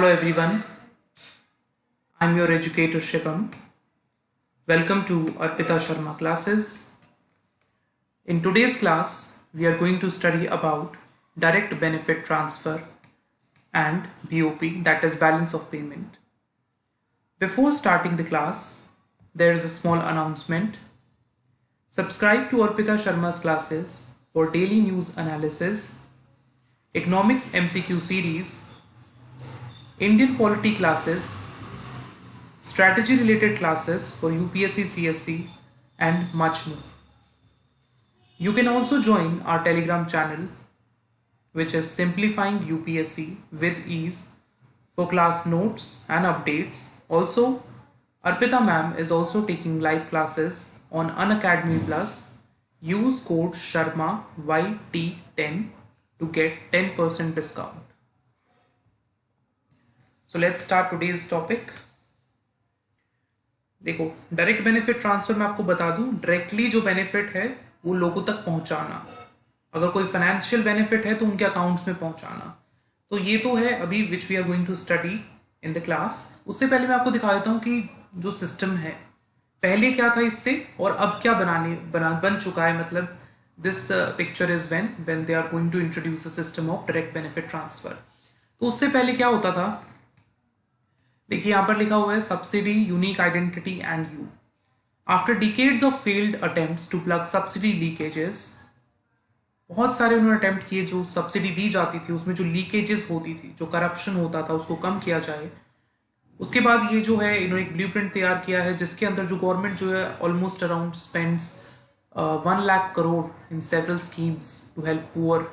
Hello everyone, I'm your educator Shivam. Welcome to Arpita Sharma classes. In today's class, we are going to study about direct benefit transfer and BOP, that is balance of payment. Before starting the class, there is a small announcement. Subscribe to Arpita Sharma's classes for daily news analysis, economics MCQ series, Indian polity classes, strategy related classes for UPSC, CSC and much more. You can also join our Telegram channel, which is Simplifying UPSC with Ease, for class notes and updates. Also, Arpita ma'am is also taking live classes on Unacademy Plus. Use code Sharma YT10 to get 10% discount. So let's start today's topic. देखो, direct benefit transfer मैं आपको बता दूं, directly जो benefit है वो लोगों तक पहुंचाना। अगर कोई फाइनेंशियल बेनिफिट है तो उनके अकाउंट्स में पहुंचाना। तो ये तो है अभी which we are going to study in the class. उससे पहले मैं आपको दिखा देता हूँ कि जो सिस्टम है पहले क्या था इससे और अब क्या बन चुका है। मतलब this picture is when they are going to introduce a system of direct benefit transfer. तो उससे पहले क्या होता था, देखिए यहां पर लिखा हुआ है subsidy, unique identity and you. After decades of failed attempts to plug subsidy leakages, बहुत सारे उन्होंने अटेम्प्ट किए जो सब्सिडी दी जाती थी उसमें जो लीकेजेस होती थी, जो करप्शन होता था, उसको कम किया जाए। उसके बाद ये जो है इन्होंने एक ब्लूप्रिंट तैयार किया है जिसके अंदर जो गवर्नमेंट जो है almost around spends 1 lakh crore in several schemes to help poor.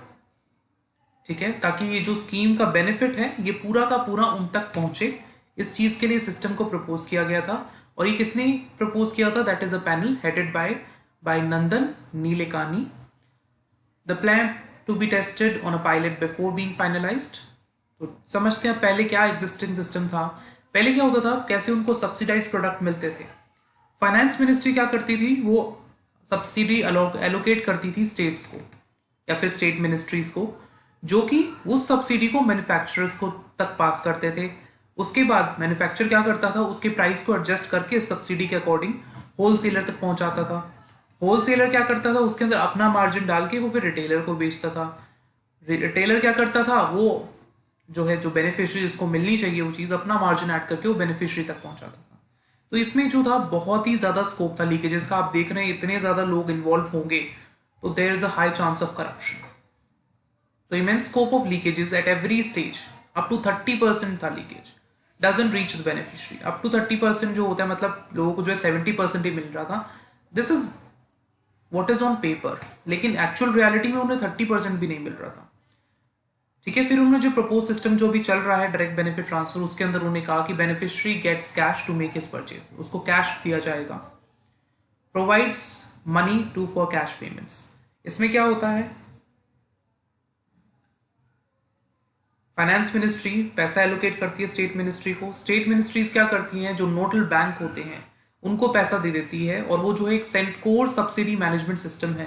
ठीक है, ताकि ये जो स्कीम का बेनिफिट है ये पूरा का पूरा उन तक पहुंचे। इस चीज के लिए सिस्टम को प्रपोज किया गया था और ये किसने प्रपोज किया था? That is a panel headed by Nandan Nilekani. The plan to be tested on a pilot before being finalised. तो समझते हैं पहले क्या एग्जिस्टिंग सिस्टम था। पहले क्या होता था, कैसे उनको सब्सिडाइज प्रोडक्ट मिलते थे। फाइनेंस मिनिस्ट्री क्या करती थी, वो सब्सिडी एलोकेट करती थी स्टेट्स को या फिर स्टेट मिनिस्ट्रीज को, जो कि उस सब्सिडी को मैन्युफैक्चरर्स को तक पास करते थे। उसके बाद मैन्युफैक्चर क्या करता था, उसके प्राइस को एडजस्ट करके सब्सिडी के अकॉर्डिंग होलसेलर तक पहुंचाता था। होलसेलर क्या करता था, उसके अंदर अपना मार्जिन डाल के वो फिर रिटेलर को बेचता था। रिटेलर क्या करता था, वो जो है जो बेनिफिशियरी जिसको मिलनी चाहिए वो चीज़ अपना मार्जिन ऐड करके वो बेनिफिशियरी तक पहुंचाता था। तो इसमें जो था बहुत ही ज़्यादा स्कोप था लीकेजेस का। आप देख रहे हैं इतने ज़्यादा लोग इन्वॉल्व होंगे तो there is a high chance of corruption. तो immense scope of leakages at every stage, up to 30% था leakage, doesn't reach the beneficiary। up to 30% जो होता है मतलब लोगों को जो है 70% ही मिल रहा था। This is what is on paper, लेकिन एक्चुअल रियलिटी में उन्हें 30% भी नहीं मिल रहा था। ठीक है, फिर उन्होंने जो प्रपोज सिस्टम जो भी चल रहा है डायरेक्ट बेनिफिट ट्रांसफर, उसके अंदर उन्होंने कहा कि beneficiary gets cash to make his purchase, उसको कैश दिया जाएगा। Provides money to for cash payments. इसमें क्या होता है, फाइनेंस मिनिस्ट्री पैसा एलोकेट करती है स्टेट मिनिस्ट्री को। स्टेट मिनिस्ट्रीज क्या करती हैं, जो नोडल बैंक होते हैं उनको पैसा दे देती है और वो जो है एक सेंटकोर सब्सिडी मैनेजमेंट सिस्टम है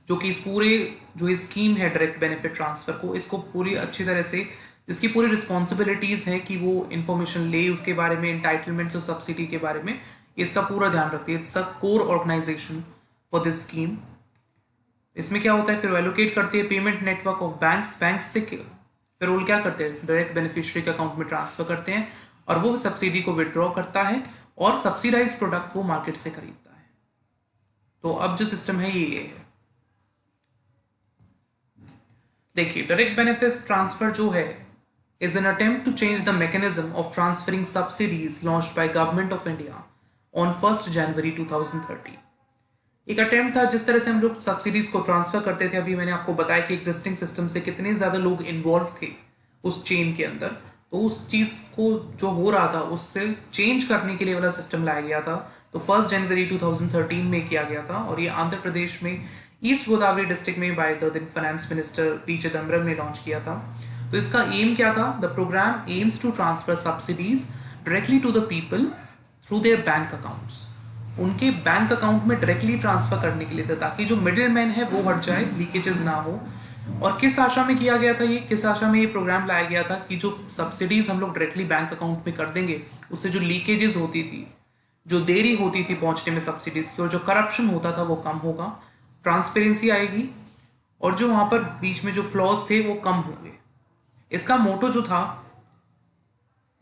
जो कि इस पूरे जो स्कीम है डायरेक्ट बेनिफिट ट्रांसफर को, इसको पूरी अच्छी तरह से, जिसकी पूरी रिस्पॉन्सिबिलिटीज है कि वो इन्फॉर्मेशन ले उसके बारे में, एंटाइटलमेंट्स और सब्सिडी के बारे में, इसका पूरा ध्यान रखती है। It's a core organisation for this scheme. इसमें क्या होता है, फिर एलोकेट करती है पेमेंट नेटवर्क ऑफ बैंक से फिर वो क्या करते हैं, डायरेक्ट बेनिफिशियरी के अकाउंट में ट्रांसफर करते हैं और वो सब्सिडी को विड्रॉ करता है और सब्सिडाइज प्रोडक्ट वो मार्केट से खरीदता है। तो अब जो सिस्टम है ये है। देखिए, डायरेक्ट बेनिफिट ट्रांसफर जो है is an attempt to change the mechanism of transferring subsidies launched by government of India on 1 January 2030। एक अटेम्प्ट था जिस तरह से हम लोग सब्सिडीज को ट्रांसफर करते थे। अभी मैंने आपको बताया कि एग्जिस्टिंग सिस्टम से कितने ज्यादा लोग इन्वॉल्व थे उस चेन के अंदर, तो उस चीज को जो हो रहा था उससे चेंज करने के लिए वाला सिस्टम लाया गया था। तो 1 जनवरी 2013 में किया गया था और ये आंध्र प्रदेश में ईस्ट गोदावरी डिस्ट्रिक्ट में by the finance minister P Chidambaram ने लॉन्च किया था। तो इसका एम क्या था, the programme aims to transfer subsidies directly to the people through their bank accounts. उनके बैंक अकाउंट में डायरेक्टली ट्रांसफर करने के लिए था ताकि जो मिडिल मैन है वो हट जाए, लीकेजेस ना हो। और किस आशा में किया गया था ये, किस आशा में ये प्रोग्राम लाया गया था कि जो सब्सिडीज हम लोग डायरेक्टली बैंक अकाउंट में कर देंगे उससे जो लीकेजेस होती थी, जो देरी होती थी पहुंचने में सब्सिडीज की, और जो करप्शन होता था वो कम होगा, ट्रांसपेरेंसी आएगी, और जो वहां पर बीच में जो फ्लॉज थे वो कम होंगे। इसका मोटो जो था,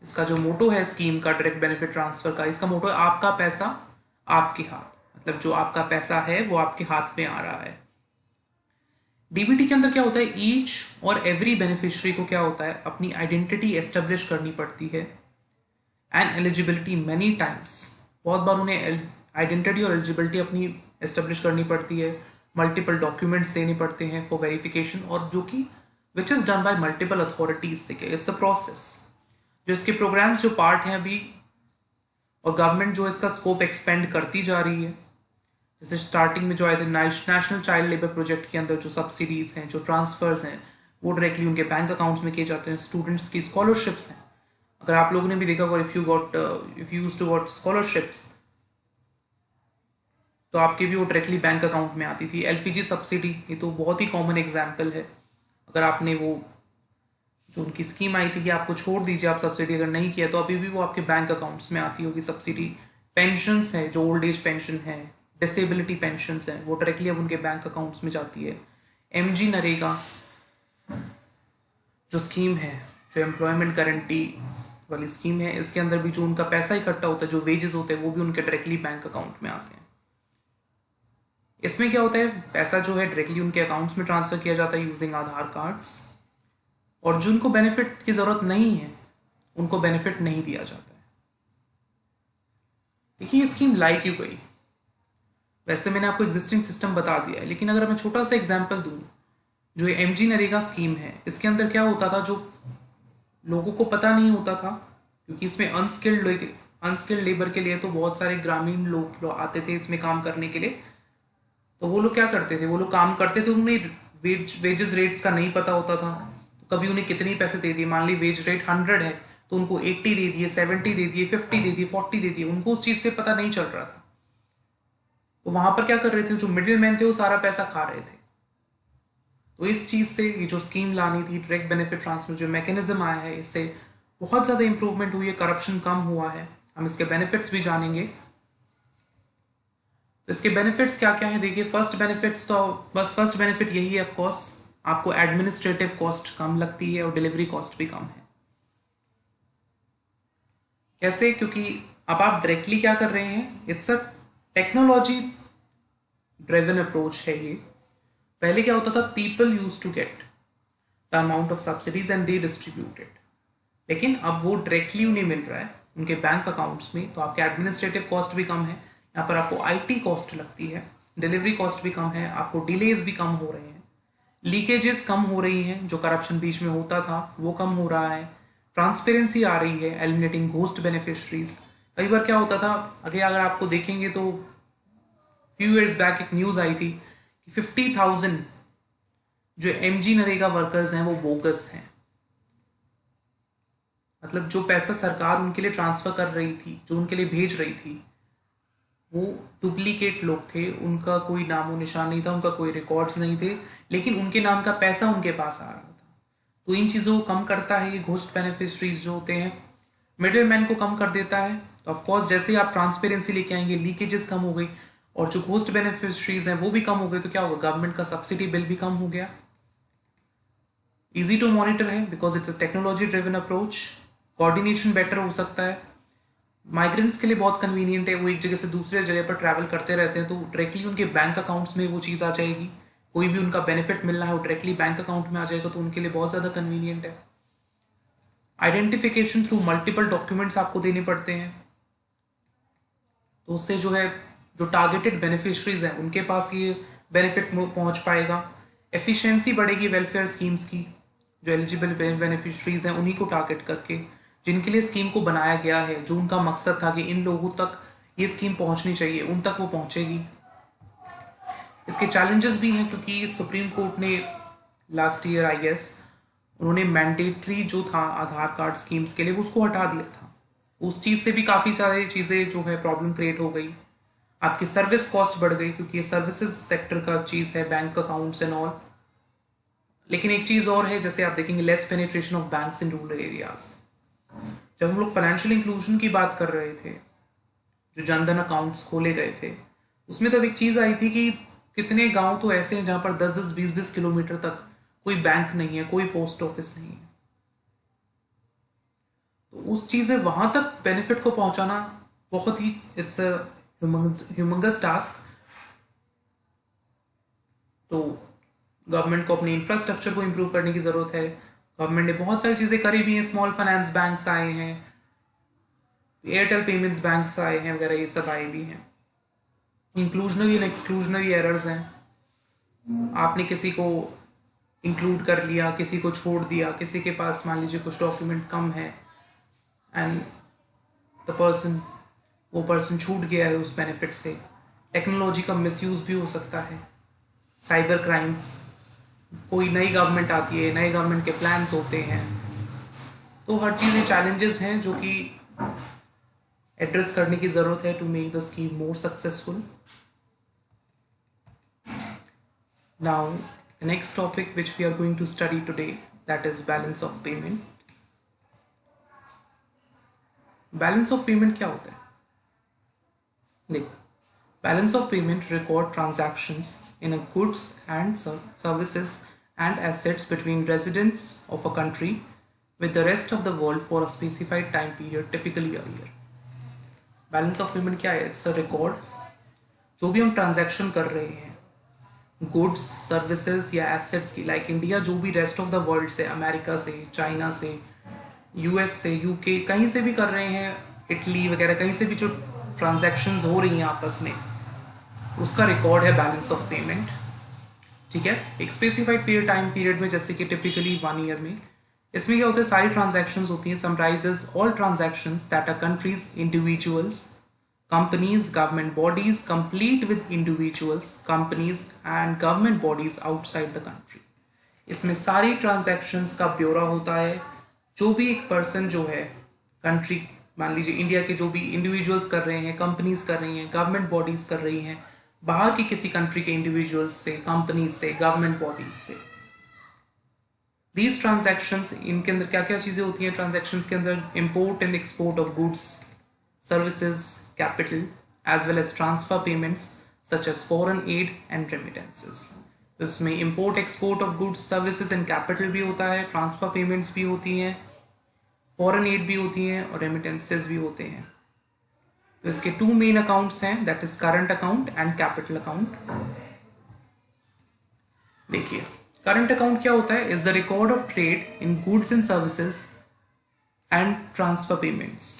इसका जो मोटो है स्कीम का, डायरेक्ट बेनिफिट ट्रांसफर का, इसका मोटो है आपका पैसा आपके हाथ। मतलब जो आपका पैसा है वो आपके हाथ में आ रहा है। डीबीटी के अंदर क्या होता है, ईच और एवरी बेनिफिशियरी को क्या होता है, अपनी आइडेंटिटी एस्टेब्लिश करनी पड़ती है एंड एलिजिबिलिटी मेनी टाइम्स। बहुत बार उन्हें आइडेंटिटी और एलिजिबिलिटी अपनी एस्टेब्लिश करनी पड़ती है, मल्टीपल डॉक्यूमेंट्स देने पड़ते हैं फॉर वेरिफिकेशन, और जो कि which is done by multiple authorities. It's a process. जो इसके प्रोग्राम्स जो पार्ट हैं अभी, और गवर्नमेंट जो इसका स्कोप एक्सपेंड करती जा रही है, जैसे स्टार्टिंग में जो आए थे नेशनल चाइल्ड लेबर प्रोजेक्ट के अंदर जो सब्सिडीज हैं, जो ट्रांसफर्स हैं, वो डायरेक्टली उनके बैंक अकाउंट्स में किए जाते हैं। स्टूडेंट्स की स्कॉलरशिप्स हैं, अगर आप लोगों ने भी देखा होगा, if you used to got scholarships, तो आपके भी वो डायरेक्टली बैंक अकाउंट में आती थी। एलपीजी सब्सिडी, ये तो बहुत ही कॉमन एग्जाम्पल है। अगर आपने वो जो उनकी स्कीम आई थी कि आपको छोड़ दीजिए आप सब्सिडी अगर नहीं किया, तो अभी भी वो आपके बैंक अकाउंट्स में आती होगी सब्सिडी। पेंशंस है, जो ओल्ड एज पेंशन है, डिसेबिलिटी पेंशंस है, वो डायरेक्टली अब उनके बैंक अकाउंट्स में जाती है। एमजी नरेगा जो स्कीम है, जो एम्प्लॉयमेंट गारंटी वाली स्कीम है, इसके अंदर भी जो उनका पैसा इकट्ठा होता है, जो वेजेस होते हैं, वो भी उनके डायरेक्टली बैंक अकाउंट में आते हैं। इसमें क्या होता है, पैसा जो है डायरेक्टली उनके अकाउंट्स में ट्रांसफर किया जाता है यूजिंग आधार कार्ड्स, और जिनको बेनिफिट की जरूरत नहीं है उनको बेनिफिट नहीं दिया जाता है। देखिए ये स्कीम लाई क्यों गई, वैसे मैंने आपको एग्जिस्टिंग सिस्टम बता दिया है, लेकिन अगर मैं छोटा सा एग्जांपल दूं, जो एमजी नरेगा स्कीम है, इसके अंदर क्या होता था, जो लोगों को पता नहीं होता था, क्योंकि इसमें अनस्किल्ड लेबर के लिए तो बहुत सारे ग्रामीण लोग आते थे इसमें काम करने के लिए। तो वो लोग क्या करते थे, वो लोग काम करते थे, उन्हें वेजेस रेट्स का नहीं पता होता था, तो कभी उन्हें कितने पैसे दे दिए, मान ली वेज रेट 100 है तो उनको 80 दे दिए, 70 दे दिए, 50 दे दिए, 40 दे दिए, उनको उस चीज़ से पता नहीं चल रहा था। तो वहां पर क्या कर रहे थे, जो मिडिल मैन थे वो सारा पैसा खा रहे थे। तो इस चीज़ से ये जो स्कीम लानी थी, डायरेक्ट बेनिफिट ट्रांसफर जो मैकेनिज्म आया है, इससे बहुत ज़्यादा इंप्रूवमेंट हुई है, करप्शन कम हुआ है। हम इसके बेनिफिट्स भी जानेंगे। तो इसके बेनिफिट्स क्या क्या है, देखिए फर्स्ट बेनिफिट यही है, ऑफकोर्स आपको एडमिनिस्ट्रेटिव कॉस्ट कम लगती है और डिलीवरी कॉस्ट भी कम है। कैसे, क्योंकि अब आप डायरेक्टली क्या कर रहे हैं, it's a technology driven approach है ये। पहले क्या होता था, people use to get the amount of subsidies and they distribute it, लेकिन अब वो डायरेक्टली उन्हें मिल रहा है उनके बैंक अकाउंट्स में, तो आपके एडमिनिस्ट्रेटिव कॉस्ट भी कम है, यहाँ पर आपको आईटी कॉस्ट लगती है, डिलीवरी कॉस्ट भी कम है, आपको डिलेज भी कम हो रहे हैं, लीकेजेस कम हो रही हैं, जो करप्शन बीच में होता था वो कम हो रहा है, ट्रांसपेरेंसी आ रही है, एलिमिनेटिंग घोस्ट बेनिफिशरीज। कई बार क्या होता था, अगर आपको देखेंगे तो फ्यू ईयर्स बैक एक न्यूज़ आई थी कि 50,000 जो एमजी नरेगा वर्कर्स हैं वो बोगस हैं। मतलब जो पैसा सरकार उनके लिए ट्रांसफर कर रही थी, जो उनके लिए भेज रही थी, वो डुप्लीकेट लोग थे, उनका कोई नामो निशान नहीं था, उनका कोई रिकॉर्ड्स नहीं थे, लेकिन उनके नाम का पैसा उनके पास आ रहा था। तो इन चीज़ों को कम करता है ये घोस्ट बेनिफिशरीज जो होते हैं, मिडिल मैन को कम कर देता है। तो ऑफकोर्स जैसे ही आप ट्रांसपेरेंसी लेके आएंगे, लीकेजेस कम हो गई और जो घोस्ट बेनिफिशरीज हैं वो भी कम हो गए, तो क्या होगा, गवर्नमेंट का सब्सिडी बिल भी कम हो गया। इजी टू मॉनिटर है because it's a technology driven approach, coordination better हो सकता है, माइग्रेंट्स के लिए बहुत कन्वीनियंट है, वो एक जगह से दूसरे जगह पर ट्रैवल करते रहते हैं, तो डायरेक्टली उनके बैंक अकाउंट्स में वो चीज़ आ जाएगी, कोई भी उनका बेनिफिट मिलना है वो डायरेक्टली बैंक अकाउंट में आ जाएगा, तो उनके लिए बहुत ज़्यादा कन्वीनियंट है। आइडेंटिफिकेशन थ्रू मल्टीपल डॉक्यूमेंट्स आपको देने पड़ते हैं, तो उससे जो है जो टारगेटेड बेनिफिशरीज हैं उनके पास ये बेनिफिट पहुंच पाएगा। एफिशिएंसी बढ़ेगी वेलफेयर स्कीम्स की, जो एलिजिबल बेनिफिशरीज हैं उन्हीं को टारगेट करके, जिनके लिए स्कीम को बनाया गया है, जो उनका मकसद था कि इन लोगों तक ये स्कीम पहुंचनी चाहिए, उन तक वो पहुंचेगी। इसके चैलेंजेस भी हैं, क्योंकि सुप्रीम कोर्ट ने लास्ट ईयर आई गेस उन्होंने मैंडेटरी जो था आधार कार्ड स्कीम्स के लिए वो उसको हटा दिया था। उस चीज़ से भी काफ़ी सारी चीज़ें जो है प्रॉब्लम क्रिएट हो गई, आपकी सर्विस कॉस्ट बढ़ गई, क्योंकि ये सर्विसेज सेक्टर का चीज़ है, बैंक अकाउंट्स एंड ऑल। लेकिन एक चीज़ और है, जैसे आप देखेंगे less penetration of banks in rural areas. जब हम लोग फाइनेंशियल इंक्लूजन की बात कर रहे थे, जो जनधन अकाउंट्स खोले गए थे, उसमें तब एक चीज़ आई थी कि कितने गांव तो ऐसे हैं जहां पर 10-10, 20-20 किलोमीटर तक कोई बैंक नहीं है, कोई पोस्ट ऑफिस नहीं है। तो उस चीज़ें वहां तक बेनिफिट को पहुंचाना बहुत ही इट्स अ ह्यूमंगस टास्क। तो गवर्नमेंट को अपने इंफ्रास्ट्रक्चर को इम्प्रूव करने की ज़रूरत है। गवर्नमेंट ने बहुत सारी चीज़ें करी भी हैं, स्मॉल फाइनेंस बैंक्स आए हैं, एयरटेल पेमेंट्स बैंक्स आए हैं वगैरह, ये सब आए भी हैं। इंक्लूजनरी एंड एक्सक्लूजनरी एरर्स हैं, आपने किसी को इंक्लूड कर लिया, किसी को छोड़ दिया, किसी के पास मान लीजिए कुछ डॉक्यूमेंट कम है एंड द पर्सन वो पर्सन छूट गया है उस बेनिफिट से। टेक्नोलॉजी का मिसयूज भी हो सकता है, साइबर क्राइम, कोई नई गवर्नमेंट आती है, नए गवर्नमेंट के प्लान्स होते हैं, तो हर चीज़ ये चैलेंजेस हैं जो कि एड्रेस करने की ज़रूरत है to make the scheme more successful. Now, the next topic which we are going to study today, that is balance of payment. Balance of payment क्या होता है? देखो, balance of payment record transactions in a goods and services and assets between residents of a country with the rest of the world for a specified time period, typically a year. Balance of payment क्या है? It's a record, जो भी हम transaction कर रहे हैं goods, services या assets की, लाइक इंडिया जो भी रेस्ट ऑफ द वर्ल्ड से, अमेरिका से, चाइना से, यूएस से, यूके, कहीं से भी कर रहे हैं, इटली वगैरह, कहीं से भी जो ट्रांजैक्शंस हो रही हैं आपस में, उसका रिकॉर्ड है बैलेंस ऑफ पेमेंट। ठीक है, एक स्पेसिफाइड टाइम पीरियड में, जैसे कि टिपिकली 1 ईयर में। इसमें क्या होता है, सारी ट्रांजैक्शंस होती हैं, summarises all transactions that are countries, individuals, companies, government bodies, complete with individuals, companies and government bodies outside the country। इसमें सारी ट्रांजैक्शंस का ब्यौरा होता है। जो भी एक पर्सन जो है कंट्री, मान लीजिए इंडिया के जो भी इंडिविजुअल्स कर रहे हैं, कंपनीज कर रही हैं, गवर्नमेंट बॉडीज कर रही हैं, बाहर की किसी कंट्री के इंडिविजुअल्स से, कंपनीज से, गवर्नमेंट बॉडीज से, दीज ट्रांजैक्शंस, इनके अंदर क्या क्या चीज़ें होती हैं ट्रांजैक्शंस के अंदर? Import and export of goods, services, capital, as well as transfer payments such as foreign aid and remittances। तो इसमें import export of goods, services and capital भी होता है, transfer payments भी होती हैं, foreign aid भी होती हैं और remittances भी होते हैं। तो इसके 2 मेन अकाउंट्स हैं, that is current account and capital account। देखिए, current account क्या होता है? is the record of trade in goods and services and transfer payments।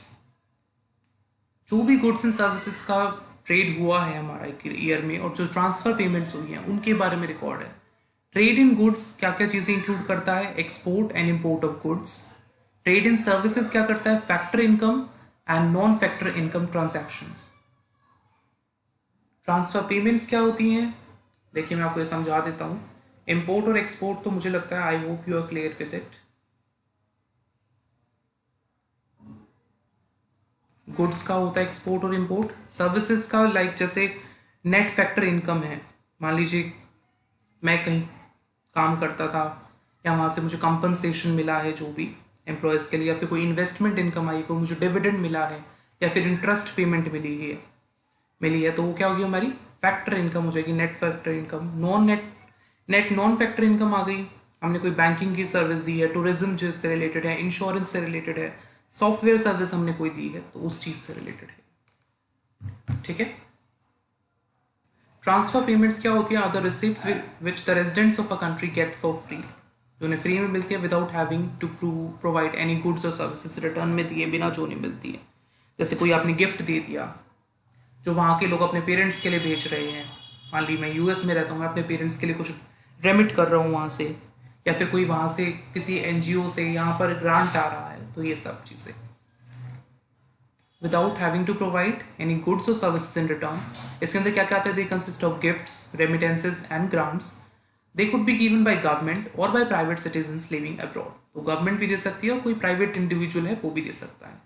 जो भी गुड्स एंड सर्विसेज का ट्रेड हुआ है हमारा एक ईयर में और जो ट्रांसफर पेमेंट्स हुई हैं उनके बारे में रिकॉर्ड है। ट्रेड इन गुड्स क्या क्या चीज़ें इंक्लूड करता है? Export and import of goods. Trade in services क्या करता है? Factor income and non factor income transactions. Transfer payments क्या होती हैं? देखिए, मैं आपको ये समझा देता हूँ। इम्पोर्ट और एक्सपोर्ट तो मुझे लगता है I hope you are clear with it. Goods का होता है एक्सपोर्ट और इंपोर्ट। सर्विसेज का लाइक जैसे नेट फैक्टर इनकम है, मान लीजिए मैं कहीं काम करता था या वहाँ से मुझे कंपनसेशन मिला है जो भी एम्प्लॉयज़ के लिए, या फिर कोई इन्वेस्टमेंट इनकम आई, कोई मुझे डिविडेंड मिला है या फिर इंटरेस्ट पेमेंट मिली है तो वो क्या होगी? हमारी फैक्टर इनकम हो जाएगी, net factor income. Non factor income आ गई, हमने कोई बैंकिंग की सर्विस दी है, टूरिज्म से रिलेटेड है, इंश्योरेंस से रिलेटेड है, सॉफ्टवेयर सर्विस हमने कोई दी है तो उस चीज से रिलेटेड है। ठीक है। ट्रांसफर पेमेंट्स क्या होती है? Other receipts which the residents of a country get for free, जो उन्हें फ्री में मिलती है without having to provide any goods और सर्विसेज, रिटर्न में दिए बिना जो उन्हें मिलती है। जैसे कोई आपने गिफ्ट दे दिया जो वहाँ के लोग अपने पेरेंट्स के लिए भेज रहे हैं, मान ली मैं यूएस में रहता हूँ, मैं अपने पेरेंट्स के लिए कुछ रेमिट कर रहा हूँ वहाँ से, या फिर कोई वहाँ से किसी एनजीओ से यहाँ पर ग्रांट आ रहा है, तो ये सब चीज़ें without having to provide any goods और सर्विसेज इन रिटर्न। इसके अंदर क्या क्या आता है? They consist of gifts, remittances and grants. They could be given by government और by private citizens living abroad. तो गवर्नमेंट भी दे सकती है और कोई प्राइवेट इंडिविजुअल है वो भी दे सकता है।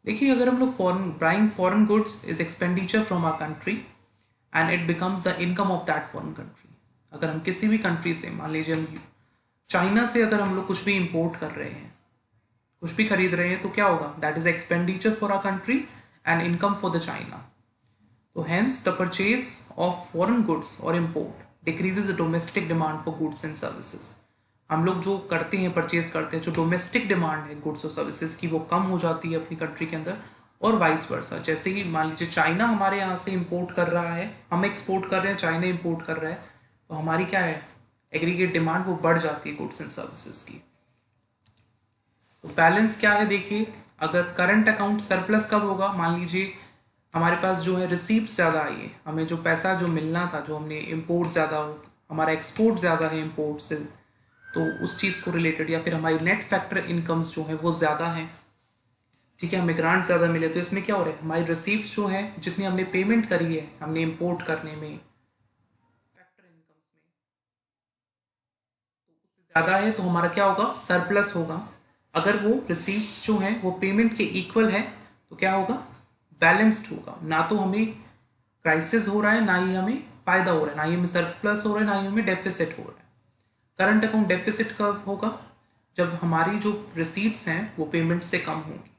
देखिए, अगर हम लोग buying foreign goods is expenditure from our country and it becomes the income of that foreign country. अगर हम किसी भी कंट्री से, मान लीजिए हम चाइना से अगर हम लोग कुछ भी इंपोर्ट कर रहे हैं, कुछ भी खरीद रहे हैं, तो क्या होगा, that is expenditure for our country and income for the China. तो hence the purchase of foreign goods और import decreases the domestic demand for goods and services. हम लोग जो करते हैं, परचेज करते हैं, जो डोमेस्टिक डिमांड है गुड्स और सर्विसेज की, वो कम हो जाती है अपनी कंट्री के अंदर, और वाइस वर्सा. जैसे ही मान लीजिए चाइना हमारे यहाँ से इंपोर्ट कर रहा है, हम एक्सपोर्ट कर रहे हैं, चाइना इंपोर्ट कर रहा है, तो हमारी क्या है, एग्रीगेट डिमांड वो बढ़ जाती है गुड्स एंड सर्विसेज की. तो बैलेंस क्या है देखिए, अगर करंट अकाउंट सरप्लस कब होगा, मान लीजिए हमारे पास जो है रिसीप्ट ज़्यादा आई है, हमें जो पैसा जो मिलना था, जो हमने इम्पोर्ट ज़्यादा हो, हमारा एक्सपोर्ट ज़्यादा है इम्पोर्ट से, तो उस चीज़ को रिलेटेड, या फिर हमारी नेट फैक्टर इनकम्स जो है वो ज़्यादा हैं, ठीक है, हमें ग्रांट ज़्यादा मिले, तो इसमें क्या हो रहा है, हमारी रिसीप्ट जो है, जितनी हमने पेमेंट करी है हमने इम्पोर्ट करने में, फैक्टर इनकम्स में, तो उससे ज़्यादा है, तो हमारा क्या होगा, सरप्लस होगा. अगर वो रिसीप्ट जो है वो पेमेंट के इक्वल है, तो क्या होगा, बैलेंस्ड होगा. ना तो हमें क्राइसिस हो रहा है, ना ही हमें फायदा हो रहा है, ना ही हमें सरप्लस हो रहा है, ना ही हमें डेफिसिट हो रहा है. करंट अकाउंट डेफिसिट कब होगा, जब हमारी जो रिसीट्स हैं वो पेमेंट से कम होंगी.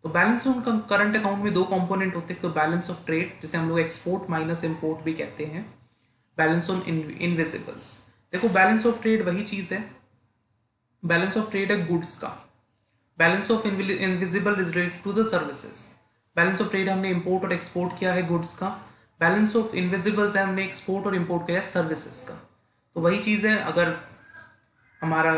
तो बैलेंस ऑन करंट अकाउंट में दो कंपोनेंट होते हैं, तो बैलेंस ऑफ ट्रेड, जिसे हम लोग एक्सपोर्ट माइनस इम्पोर्ट भी कहते हैं, बैलेंस ऑन इनविजिबल्स. देखो बैलेंस ऑफ ट्रेड वही चीज़ है, बैलेंस ऑफ ट्रेड है गुड्स का, balance of invisible is related to the services. Balance of trade हमने इंपोर्ट और एक्सपोर्ट किया है गुड्स का, बैलेंस ऑफ इनविजिबल्स है हमने एक्सपोर्ट और इंपोर्ट किया है सर्विसेज का. तो वही चीज़ है, अगर हमारा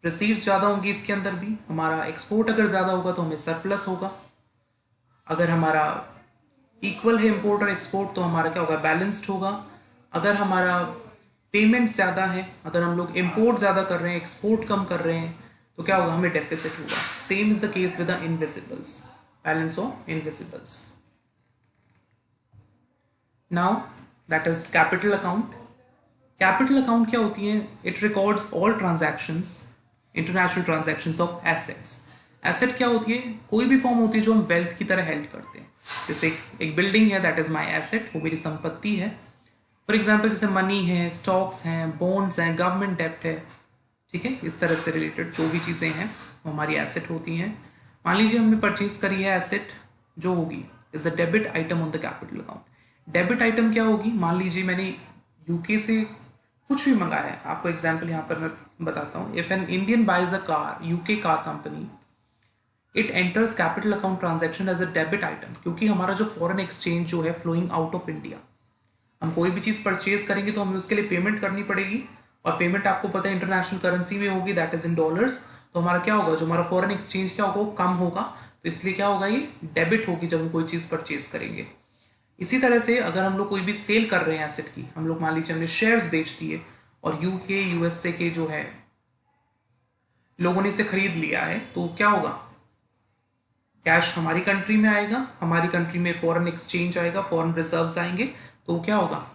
रिसीट्स ज़्यादा होंगी, इसके अंदर भी हमारा एक्सपोर्ट अगर ज़्यादा होगा तो हमें सरप्लस होगा. अगर हमारा इक्वल है इंपोर्ट और एक्सपोर्ट तो हमारा क्या होगा, बैलेंस्ड होगा. अगर हमारा पेमेंट ज़्यादा है, अगर हम लोग इंपोर्ट ज़्यादा कर रहे हैं, एक्सपोर्ट कम कर रहे हैं, तो क्या होगा, हमें डेफिसिट होगा. Same is the case with the invisibles, balance of invisibles. Now that is capital account. Capital account क्या होती है, it records all transactions, international transactions of assets. Asset क्या होती है, कोई भी फॉर्म होती है जो हम वेल्थ की तरह हेल्ड करते हैं. जैसे एक बिल्डिंग है, दैट इज माई एसेट, वो मेरी संपत्ति है. फॉर एग्जाम्पल जैसे मनी है, स्टॉक्स हैं, बॉन्ड्स हैं, गवर्नमेंट डेप्ट है, ठीक है, इस तरह से रिलेटेड जो भी चीज़ें हैं वो हमारी एसेट होती हैं. मान लीजिए हमने परचेज करी है एसेट, जो होगी is a debit item on the capital account. Debit item क्या होगी, मान लीजिए मैंने यूके से कुछ भी मंगाया है, आपको एग्जाम्पल यहाँ पर मैं बताता हूँ. If an Indian buys a car, UK car company, it enters capital account transaction as a debit item, क्योंकि हमारा जो फॉरेन एक्सचेंज जो है फ्लोइंग आउट ऑफ इंडिया, हम कोई भी चीज़ परचेज करेंगे तो हमें उसके लिए पेमेंट करनी पड़ेगी, और पेमेंट आपको पता है इंटरनेशनल करेंसी में होगी, दैट इज इन डॉलर्स. तो हमारा क्या होगा, जो हमारा फॉरेन एक्सचेंज क्या होगा, कम होगा, तो इसलिए क्या होगा, ये डेबिट होगी जब हम कोई चीज़ परचेज करेंगे. इसी तरह से अगर हम लोग कोई भी सेल कर रहे हैं एसेट की, हम लोग मान लीजिए हमने शेयर्स बेच दिए और यूके यूएसए के जो है लोगों ने इसे खरीद लिया है, तो क्या होगा, कैश हमारी कंट्री में आएगा, हमारी कंट्री में फॉरेन एक्सचेंज आएगा, फॉरेन रिजर्व्स आएंगे, तो क्या होगा,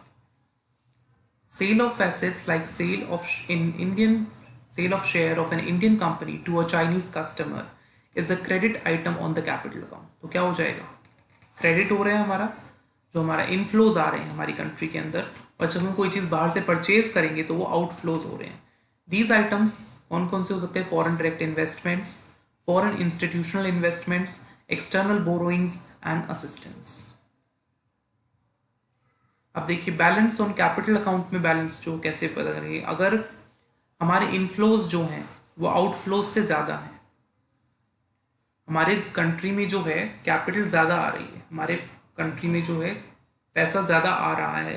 sale of assets like sale of sale of share of an Indian company to a Chinese customer is a credit item on the capital account. तो क्या हो जाएगा, क्रेडिट हो रहा है हमारा, जो हमारा इनफ्लोज आ रहे हैं हमारी कंट्री के अंदर, और जब हम कोई चीज़ बाहर से परचेज करेंगे तो वो आउटफ्लोज हो रहे हैं. दीज आइटम्स कौन कौन से हो सकते हैं, foreign direct investments, foreign institutional investments, external borrowings and assistance. अब देखिए बैलेंस ऑन कैपिटल अकाउंट में बैलेंस जो कैसे पता करेंगे, अगर हमारे इनफ्लोज जो हैं वो आउटफ्लोज से ज़्यादा हैं, हमारे कंट्री में जो है कैपिटल ज़्यादा आ रही है, हमारे कंट्री में जो है पैसा ज़्यादा आ रहा है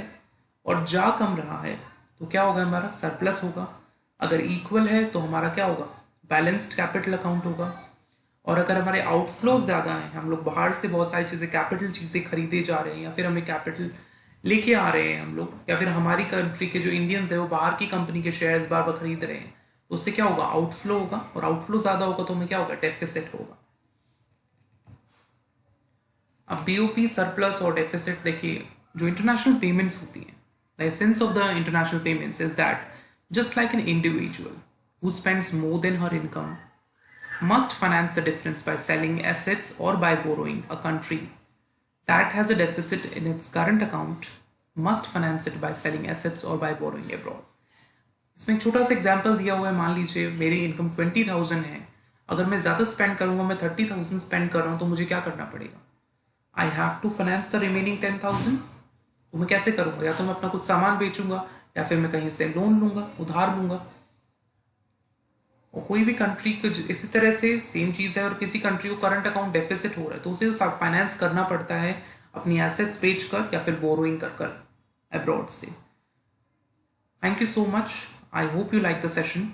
और जा कम रहा है, तो क्या होगा, हमारा सरप्लस होगा. अगर इक्वल है तो हमारा क्या होगा, बैलेंस्ड कैपिटल अकाउंट होगा. और अगर हमारे आउटफ्लोज ज़्यादा हैं, हम लोग बाहर से बहुत सारी चीज़ें, कैपिटल चीज़ें खरीदे जा रहे हैं, या फिर हमें कैपिटल लेके आ रहे हैं हम लोग, या फिर हमारी कंट्री के जो इंडियंस है वो बाहर की कंपनी के शेयर्स बार बार खरीद रहे हैं, तो उससे क्या होगा, आउटफ्लो होगा, और आउटफ्लो ज़्यादा होगा तो हमें क्या होगा, डेफिसिट होगा. अब बीओपी, सरप्लस और डेफिसिट देखिए, जो इंटरनेशनल पेमेंट्स होती हैं, the essence of the international payments is that just like an individual who spends more than her income must finance the difference by selling assets or by borrowing, a country that has a deficit in its current account must finance it by selling assets or by borrowing abroad. इसमें एक छोटा सा example दिया हुआ है, मान लीजिए मेरी इनकम 20,000 है, अगर मैं ज़्यादा स्पेंड करूँगा, मैं 30,000 स्पेंड कर रहा हूँ, तो मुझे क्या करना पड़ेगा? I have to finance the remaining 10,000। तो मैं कैसे करूँगा? या तो मैं अपना कुछ सामान बेचूंगा, या फिर मैं कहीं से लोन लूंगा, उधार लूंगा। और कोई भी कंट्री को इसी तरह से सेम चीज़ है, और किसी कंट्री को करंट अकाउंट डेफिसिट हो रहा है तो उसे फाइनेंस करना पड़ता है अपनी एसेट्स बेच कर या फिर बोरोइंग कर कर अब्रॉड से। Thank you so much. I hope you like the session.